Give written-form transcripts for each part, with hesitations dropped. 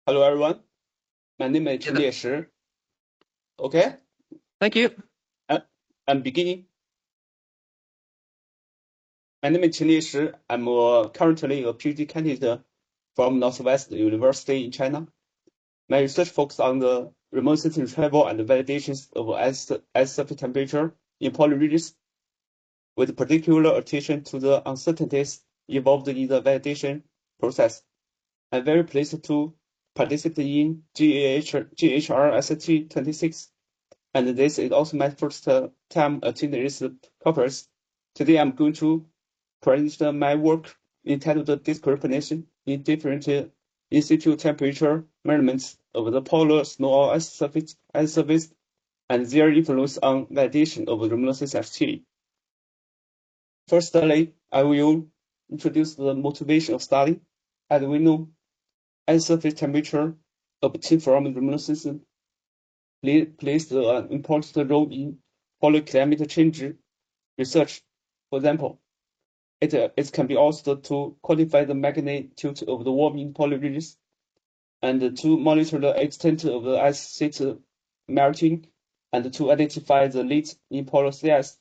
Hello, everyone. My name is Chenlie Shi. Okay? Thank you. I'm beginning. My name is Chenlie Shi. I'm currently a PhD candidate from Northwest University in China. My research focuses on the remote sensing retrieval and validations of ice surface temperature in polar regions, with particular attention to the uncertainties involved in the validation process. I'm very pleased to participate in GHR 26. And this is also my first time attending this conference. Today I'm going to present my work entitled Discrepancies in different in-situ temperature measurements of the polar snow or ice surface and their influence on validation of remote activity. Firstly, I will introduce the motivation of study. As we know, ice surface temperature obtained from remote sensing plays an important role in polar climate change research. For example, it can be used to quantify the magnitude of the warming in polar regions and to monitor the extent of the ice sheet melting and to identify the leaks in polar sea ice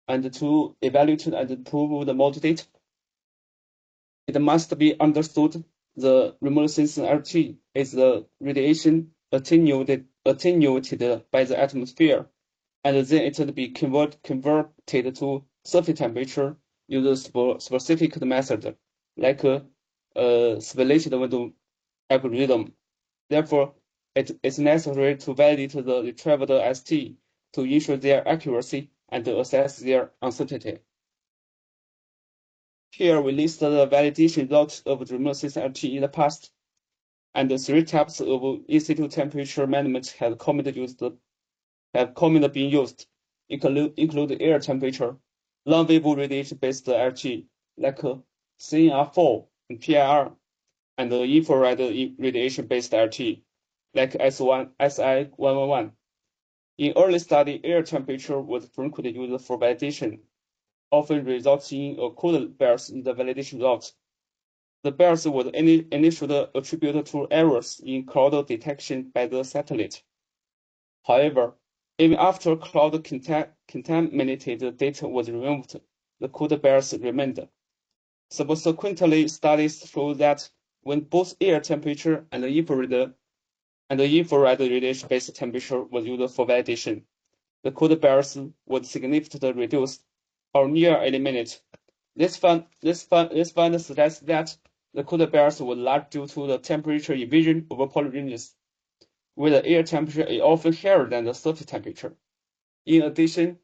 and to evaluate and improve the model data. It must be understood the remote sensing RT is the radiation attenuated by the atmosphere, and then it will be converted to surface temperature using a specific method, like a speculated window algorithm. Therefore, it is necessary to validate the retrieved ST to ensure their accuracy and assess their uncertainty. Here we list the validation results of the remote sensing RT in the past, and the three types of in-situ temperature measurement have commonly been used, include air temperature, long-wave radiation-based RT, like CNR4 and PIR, and infrared radiation-based RT, like SI111. In early study, air temperature was frequently used for validation, often resulting in a coded bias in the validation results. The bias was initially attributed to errors in cloud detection by the satellite. However, even after cloud contaminated data was removed, the code bias remained. Subsequently, studies show that when both air temperature and infrared radiation-based temperature was used for validation, the code bias was significantly reduced or near eliminated. This find suggests that the code bias was largely due to the temperature evasion over polar regions, where the air temperature is often higher than the surface temperature. In addition,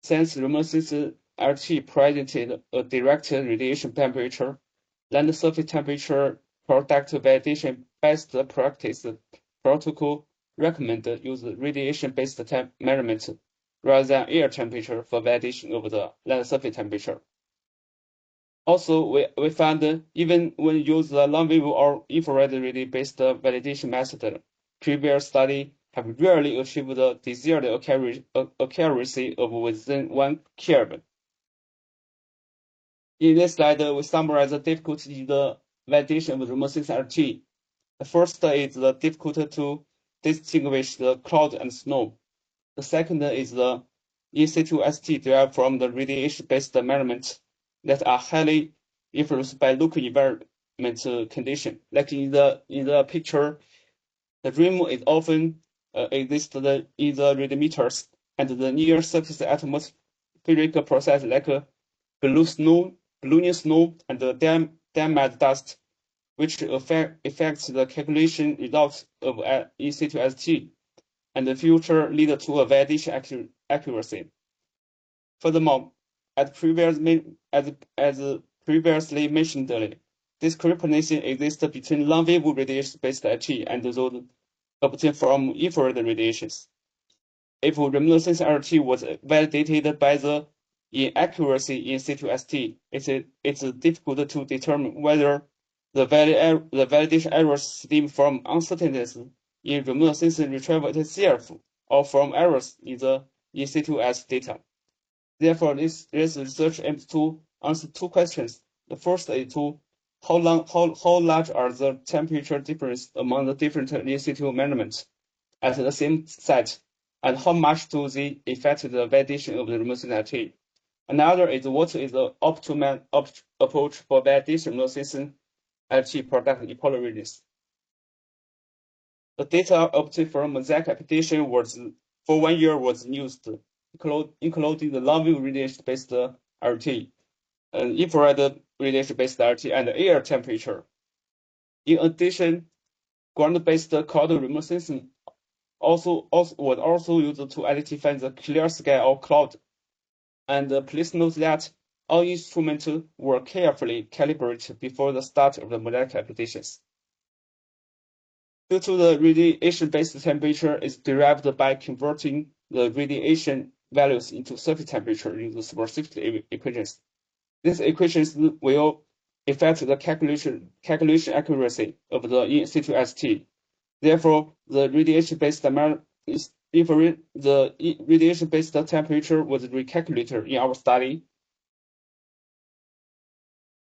since remote sensing RT presented a direct radiation temperature, land surface temperature product validation best practice protocol recommend use radiation-based measurement rather than air temperature for validation of the land surface temperature. Also, we found even when use the long-wave or infrared radiation-based validation method, previous study have rarely achieved the desired accuracy of within 1 Kelvin. In this slide, we summarize the difficulty in the validation of remote sensing RT. The first is the difficulty to distinguish the cloud and snow. The second is the in-situ ST derived from the radiation-based measurements that are highly influenced by local environment condition. Like in the picture, the rim is often exists in the radiometers, and the near surface atmospheric process like ballooning snow and the damaged dust, which affects the calculation results of in-situ ST, and the future lead to a validation accuracy. Furthermore, as previously mentioned, discrepancy exists between long-wave radiation-based RT and those obtained from infrared radiations. If remote sensing RT was validated by the inaccuracy in-situ ST, it's difficult to determine whether the validation errors stem from uncertainties in remote sensing retrieval itself or from errors in the in-situ S data. Therefore, this research aims to answer two questions. The first is to how large are the temperature difference among the different in-situ measurements at the same site, and how much do they affect the validation of the remote sensing LT. Another is what is the optimal approach for validation remote sensing LT product epolar readiness. The data obtained from Mosaic application for 1 year was used, including the long-wave radiation-based RT, infrared radiation-based RT, and air temperature. In addition, ground-based cloud remote sensing was also used to identify the clear sky or cloud. And please note that all instruments were carefully calibrated before the start of the Mosaic applications. Due to the radiation-based temperature is derived by converting the radiation values into surface temperature using specific equations. These equations will affect the calculation accuracy of the in-situ ST. Therefore, the radiation-based temperature was recalculated in our study.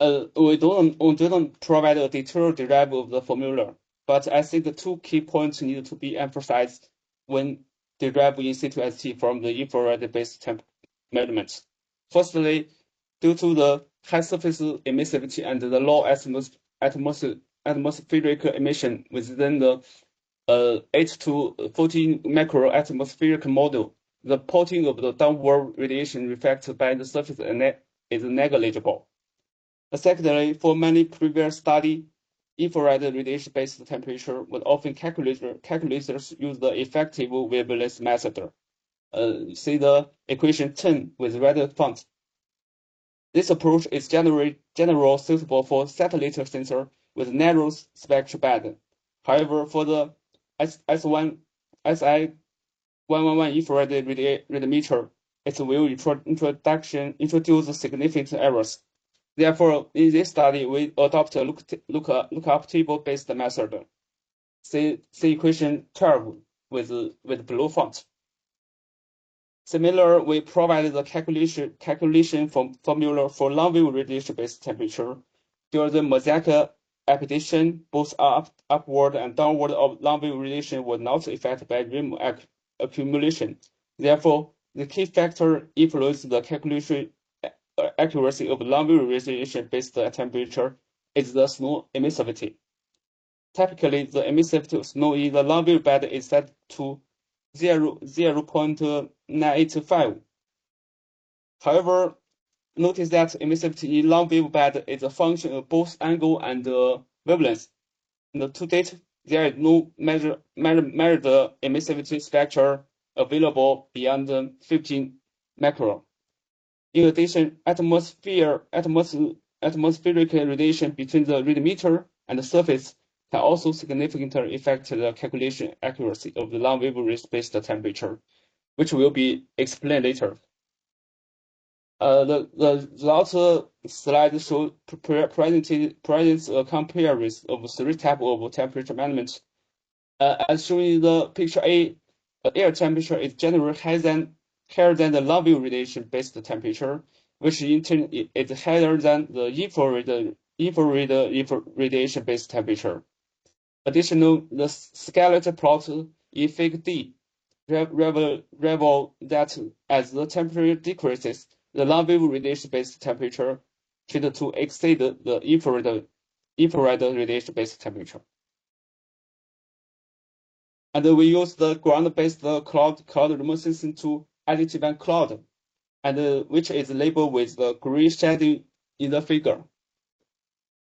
We didn't provide a detailed derive of the formula, but I think the two key points need to be emphasized when deriving in-situ ST from the infrared-based temp measurements. Firstly, due to the high surface emissivity and the low atmospheric emission within the 8 to 14 macro atmospheric model, the potting of the downward radiation reflected by the surface is negligible. Secondly, for many previous studies, infrared radiation-based temperature was often calculators use the effective wavelength method. See the equation 10 with red font. This approach is generally suitable for satellite sensor with narrow spectral band. However, for the SI111 infrared radiometer, it will introduce significant errors. Therefore, in this study, we adopt a lookup table-based method. See equation 12 with blue font. Similar, we provided the calculation formula for long-wave radiation-based temperature. During the Mosaic application, both upward and downward of long-wave radiation was not affected by rim accumulation. Therefore, the key factor influencing the calculation accuracy of long-wave radiation-based temperature is the snow emissivity. Typically, the emissivity of snow in the long-wave band is set to 0.985. However, notice that emissivity in long-wave band is a function of both angle and wavelength. And to date, there is no measured emissivity spectra available beyond 15 macron. In addition, atmospheric radiation between the radiometer and the surface can also significantly affect the calculation accuracy of the long-wave radiation-based temperature, which will be explained later. The last slide presents a comparison of three types of temperature measurement. As shown in the picture A, the air temperature is generally higher than the long-wave radiation-based temperature, which in turn is higher than the infrared radiation-based temperature. Additionally, the skeletal plot in Figure D reveal that as the temperature decreases, the long-wave radiation-based temperature tends to exceed the infrared radiation-based temperature. And we use the ground-based cloud remote sensing to identify cloud, and which is labeled with the green shading in the figure.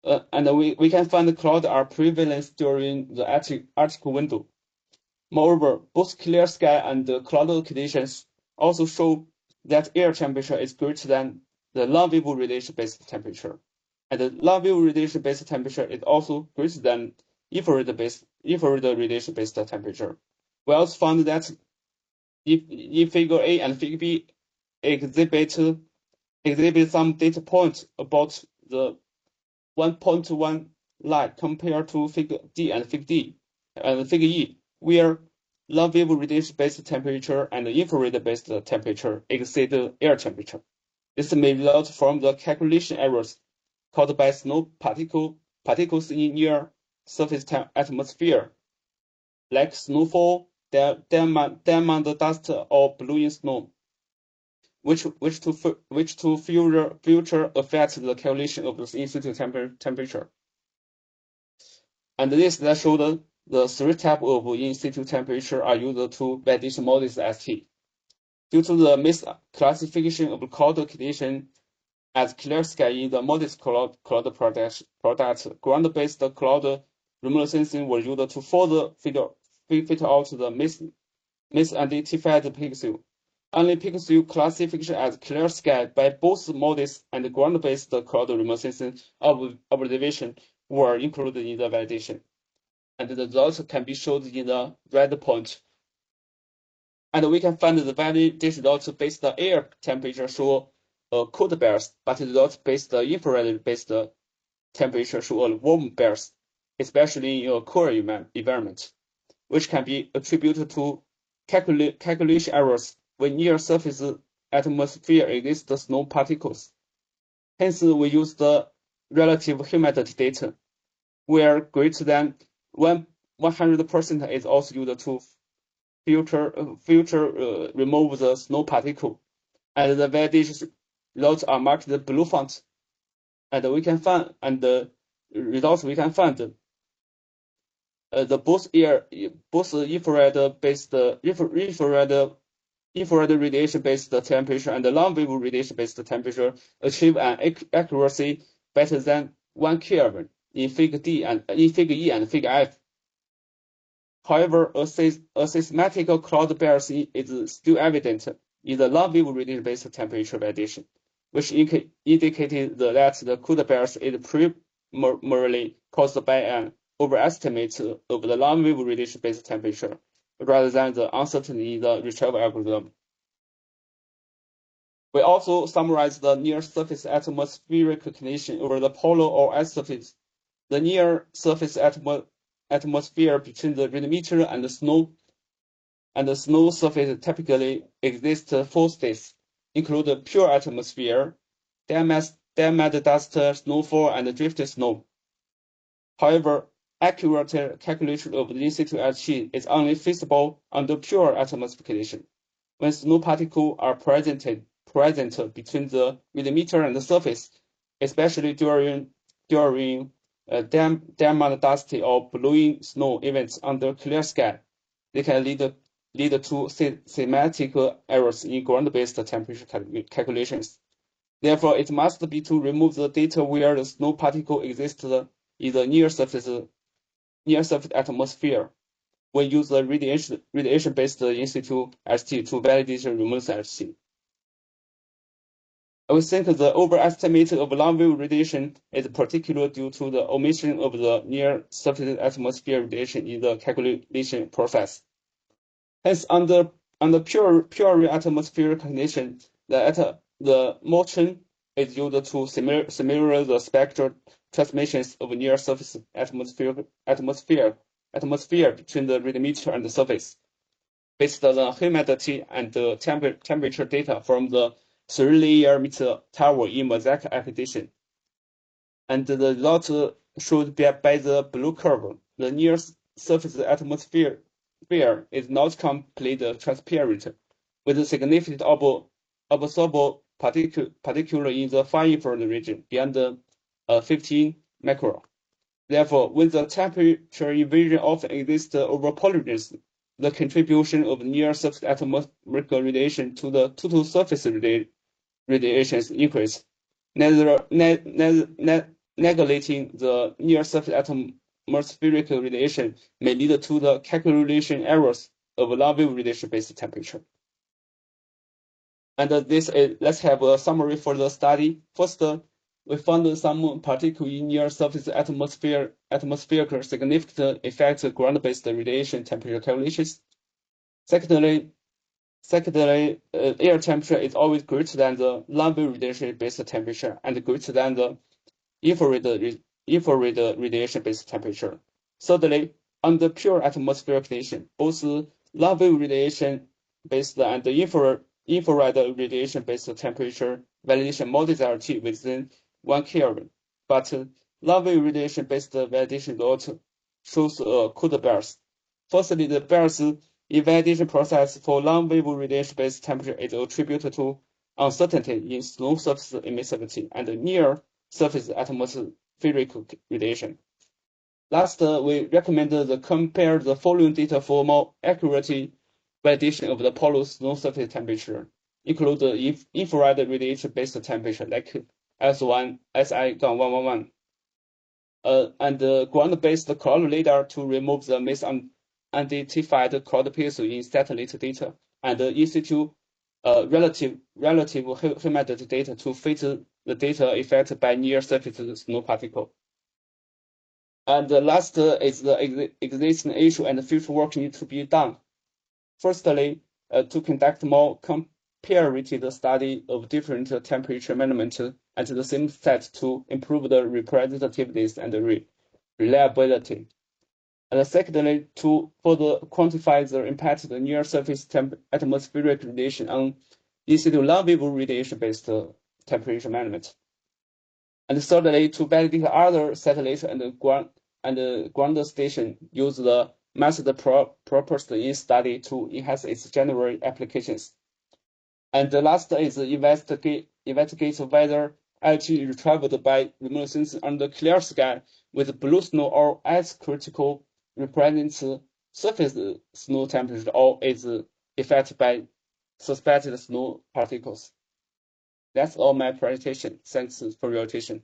And we can find the clouds are prevalent during the Arctic window. Moreover, both clear sky and cloud conditions also show that air temperature is greater than the long-wave radiation-based temperature. And the long-wave radiation-based temperature is also greater than infrared radiation-based temperature. We also found that if Figure A and Figure B exhibit some data points about the 1.1 line compared to Figure D and Figure E, where long-wave radiation-based temperature and infrared-based temperature exceed air temperature. This may result from the calculation errors caused by snow particles in near surface atmosphere, like snowfall, diamond dust, or blowing snow, which to future affect the calculation of the in-situ temperature. And this that show the three types of in-situ temperature are used to validation models ST. Due to the misclassification of cloud condition as clear sky in the modest cloud product, ground-based cloud remote sensing was used to further filter out the misidentified pixel. Only pixel classification as clear sky by both modest and ground-based cloud remote sensing observation were included in the validation. And the results can be shown in the red point. And we can find the validation results based on air temperature show cold bears, but the results based on infrared-based temperature show a warm bears, especially in a cool environment, which can be attributed to calculation errors when near surface atmosphere exists snow particles. Hence, we use the relative humidity data, where greater than 100% is also used to remove the snow particle, and the validation results are marked blue font. And we can find, and the results we can find the both infrared radiation based temperature and the long wave radiation based temperature achieve an accuracy better than 1 Kelvin in Fig E and Fig F. However, a systematic cloud bias is still evident in the long wave radiation based temperature validation, which indicated that the cold bias is primarily caused by an overestimate of the long wave radiation based temperature rather than the uncertainty in the retrieval algorithm. We also summarize the near surface atmospheric condition over the polar or ice surface. The near surface atmosphere between the radiameter and the snow surface typically exists four states, include pure atmosphere, diamond dust, snowfall, and drifted snow. However, accurate calculation of the in-situ LT is only feasible under pure atmospheric condition. When snow particles are present between the radiameter and the surface, especially during diamond dust or blowing snow events under clear sky, they can lead to systematic errors in ground-based temperature calculations. Therefore, it must be to remove the data where the snow particle exists in the near surface atmosphere. We use the radiation-based in-situ ST to validate remote ST. We think the overestimate of long-wave radiation is particularly due to the omission of the near-surface atmosphere radiation in the calculation process. Hence, under pure atmospheric condition, the motion is used to simulate the spectral transmissions of near-surface atmosphere between the radiameter and the surface, based on the humidity and the temperature data from the 3-layer meter tower in mosaic acquisition. And the result showed by the blue curve. The near surface atmosphere is not completely transparent, with significant observable particularly in the far infrared region beyond 15 micron. Therefore, when the temperature invasion often exists over polygons, the contribution of near-surface atmospheric radiation to the total surface radiations increase, negating the near-surface atmospheric radiation may lead to the calculation errors of long-wave radiation-based temperature. And let's have a summary for the study. First, we found some particles in near-surface atmospheric significant effect ground-based radiation temperature calculations. Secondly, air temperature is always greater than the long-wave radiation-based temperature and greater than the infrared radiation-based temperature. Thirdly, under pure atmospheric condition, both long-wave radiation-based and infrared radiation-based temperature validation models are achieved within 1 Kelvin. but long-wave radiation-based validation result shows code bias. Firstly, the bias in validation process for long-wave radiation-based temperature is attributed to uncertainty in snow surface emissivity and near-surface atmospheric radiation. Last, we recommend compare the following data for more accurate validation of the polar snow surface temperature, include the infrared radiation-based temperature like S1, SI-111, and ground-based cloud radar to remove the misidentified cloud pixel in satellite data, and in-situ relative humidity data to fit the data affected by near-surface snow particle. And the last is the existing issue and future work needs to be done. Firstly, to conduct more comparative study of different temperature measurements at the same site to improve the representativeness and reliability. And secondly, to further quantify the impact of the near-surface atmospheric radiation on in-situ long-wave radiation-based temperature measurement. And thirdly, to validate other satellites and ground station use the method proposed in study to enhance its general applications. And the last is investigate whether LG is traveled by remote sensing under clear sky with blue snow or as critical represents surface snow temperature or is affected by suspected snow particles. That's all my presentation. Thanks for your attention.